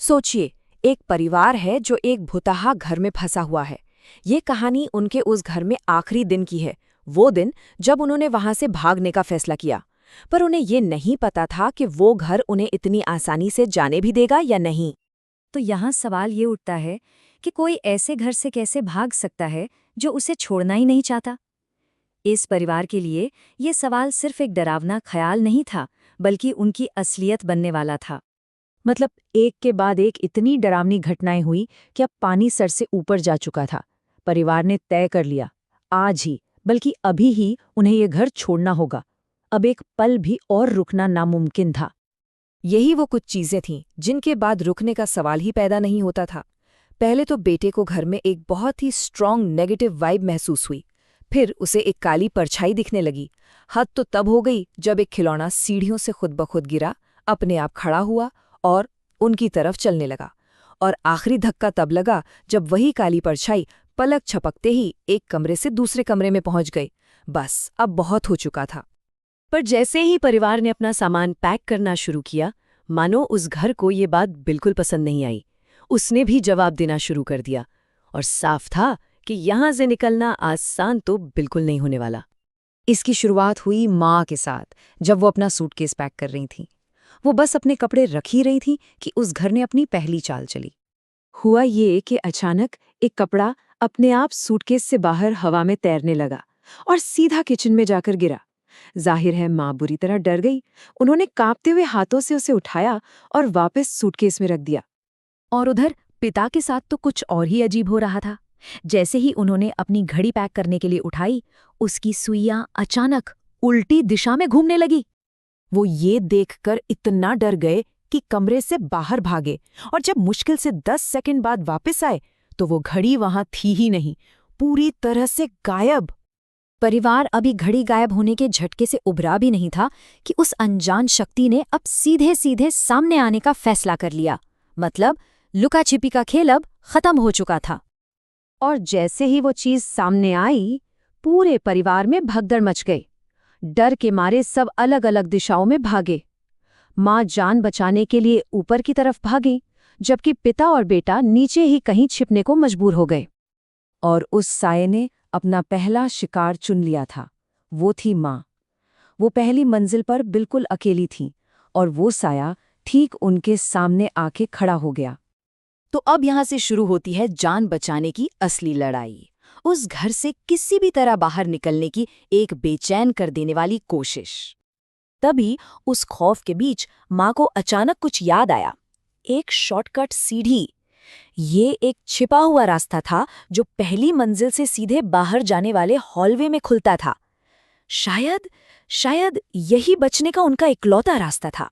सोचिए, एक परिवार है जो एक भुतहा घर में फंसा हुआ है। ये कहानी उनके उस घर में आखिरी दिन की है, वो दिन जब उन्होंने वहां से भागने का फैसला किया। पर उन्हें ये नहीं पता था कि वो घर उन्हें इतनी आसानी से जाने भी देगा या नहीं। तो यहाँ सवाल ये उठता है कि कोई ऐसे घर से कैसे भाग सकता है जो उसे छोड़ना ही नहीं चाहता। इस परिवार के लिए ये सवाल सिर्फ एक डरावना ख्याल नहीं था, बल्कि उनकी असलियत बनने वाला था। मतलब एक के बाद एक इतनी डरावनी घटनाएं हुई कि अब पानी सर से ऊपर जा चुका था। परिवार ने तय कर लिया, आज ही, बल्कि अभी ही उन्हें ये घर छोड़ना होगा। अब एक पल भी और रुकना नामुमकिन था। यही वो कुछ चीजें थीं जिनके बाद रुकने का सवाल ही पैदा नहीं होता था। पहले तो बेटे को घर में एक बहुत ही स्ट्रॉन्ग नेगेटिव वाइब महसूस हुई। फिर उसे एक काली परछाई दिखने लगी। हद तो तब हो गई जब एक खिलौना सीढ़ियों से खुद ब खुद गिरा, अपने आप खड़ा हुआ और उनकी तरफ चलने लगा। और आखिरी धक्का तब लगा जब वही काली परछाई पलक झपकते ही एक कमरे से दूसरे कमरे में पहुंच गई। बस अब बहुत हो चुका था। पर जैसे ही परिवार ने अपना सामान पैक करना शुरू किया, मानो उस घर को ये बात बिल्कुल पसंद नहीं आई। उसने भी जवाब देना शुरू कर दिया और साफ था कि यहां से निकलना आसान तो बिल्कुल नहीं होने वाला। इसकी शुरुआत हुई माँ के साथ, जब वो अपना सूटकेस पैक कर रही थीं। वो बस अपने कपड़े रख ही रही थी कि उस घर ने अपनी पहली चाल चली। हुआ ये कि अचानक एक कपड़ा अपने आप सूटकेस से बाहर हवा में तैरने लगा और सीधा किचन में जाकर गिरा। जाहिर है माँ बुरी तरह डर गई। उन्होंने कांपते हुए हाथों से उसे उठाया और वापस सूटकेस में रख दिया। और उधर पिता के साथ तो कुछ और ही अजीब हो रहा था। जैसे ही उन्होंने अपनी घड़ी पैक करने के लिए उठाई, उसकी सुइयां अचानक उल्टी दिशा में घूमने लगी। वो ये देखकर इतना डर गए कि कमरे से बाहर भागे, और जब मुश्किल से 10 सेकंड बाद वापस आए तो वो घड़ी वहां थी ही नहीं, पूरी तरह से गायब। परिवार अभी घड़ी गायब होने के झटके से उभरा भी नहीं था कि उस अनजान शक्ति ने अब सीधे सीधे सामने आने का फैसला कर लिया। मतलब लुका छिपी का खेल अब खत्म हो चुका था। और जैसे ही वो चीज सामने आई, पूरे परिवार में भगदड़ मच गई। डर के मारे सब अलग अलग दिशाओं में भागे। माँ जान बचाने के लिए ऊपर की तरफ भागी, जबकि पिता और बेटा नीचे ही कहीं छिपने को मजबूर हो गए। और उस साये ने अपना पहला शिकार चुन लिया था। वो थी माँ। वो पहली मंजिल पर बिल्कुल अकेली थी और वो साया ठीक उनके सामने आके खड़ा हो गया। तो अब यहां से शुरू होती है जान बचाने की असली लड़ाई। उस घर से किसी भी तरह बाहर निकलने की एक बेचैन कर देने वाली कोशिश। तभी उस खौफ के बीच माँ को अचानक कुछ याद आया। एक शॉर्टकट सीढ़ी। ये एक छिपा हुआ रास्ता था जो पहली मंजिल से सीधे बाहर जाने वाले हॉलवे में खुलता था। शायद यही बचने का उनका इकलौता रास्ता था।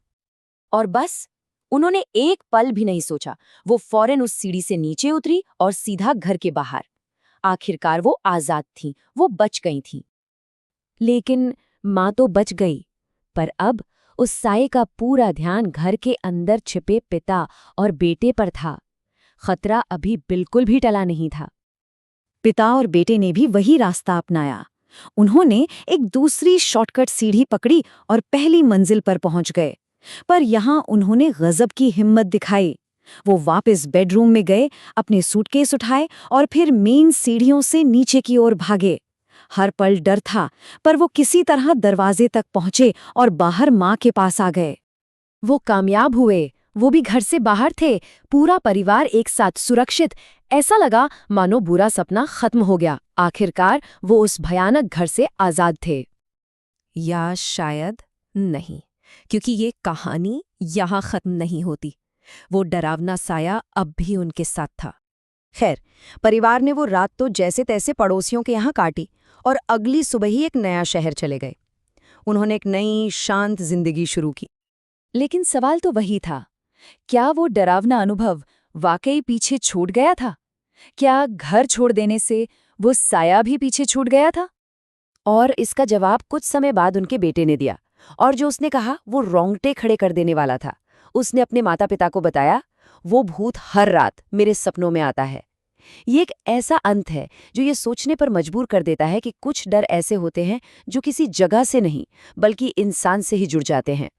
और बस उन्होंने एक पल भी नहीं सोचा, वो फौरन उस सीढ़ी से नीचे उतरी और सीधा घर के बाहर। आखिरकार वो आजाद थीं, वो बच गई थीं। लेकिन माँ तो बच गई, पर अब उस साये का पूरा ध्यान घर के अंदर छिपे पिता और बेटे पर था। खतरा अभी बिल्कुल भी टला नहीं था। पिता और बेटे ने भी वही रास्ता अपनाया। उन्होंने एक दूसरी शॉर्टकट सीढ़ी पकड़ी और पहली मंजिल पर पहुंच गए। पर यहां उन्होंने गजब की हिम्मत दिखाई। वो वापस बेडरूम में गए, अपने सूटकेस उठाए और फिर मेन सीढ़ियों से नीचे की ओर भागे। हर पल डर था, पर वो किसी तरह दरवाजे तक पहुंचे और बाहर माँ के पास आ गए। वो कामयाब हुए, वो भी घर से बाहर थे, पूरा परिवार एक साथ सुरक्षित। ऐसा लगा मानो बुरा सपना खत्म हो गया। आखिरकार वो उस भयानक घर से आजाद थे। या शायद नहीं, क्योंकि ये कहानी यहाँ खत्म नहीं होती। वो डरावना साया अब भी उनके साथ था। खैर, परिवार ने वो रात तो जैसे तैसे पड़ोसियों के यहाँ काटी और अगली सुबह ही एक नया शहर चले गए। उन्होंने एक नई शांत जिंदगी शुरू की। लेकिन सवाल तो वही था, क्या वो डरावना अनुभव वाकई पीछे छूट गया था? क्या घर छोड़ देने से वो साया भी पीछे छूट गया था? और इसका जवाब कुछ समय बाद उनके बेटे ने दिया, और जो उसने कहा वो रोंगटे खड़े कर देने वाला था। उसने अपने माता पिता को बताया, वो भूत हर रात मेरे सपनों में आता है। ये एक ऐसा अंत है जो ये सोचने पर मजबूर कर देता है कि कुछ डर ऐसे होते हैं जो किसी जगह से नहीं, बल्कि इंसान से ही जुड़ जाते हैं।